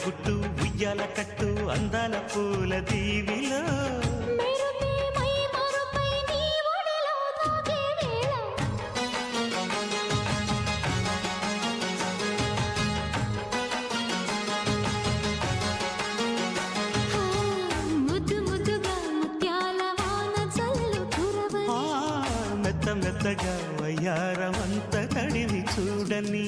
గుట్టు ఉయ్యాల కట్టు అందాల పూల దీవిలో మెత్త మెత్తగా వయ్యారమంత తడివి చూడని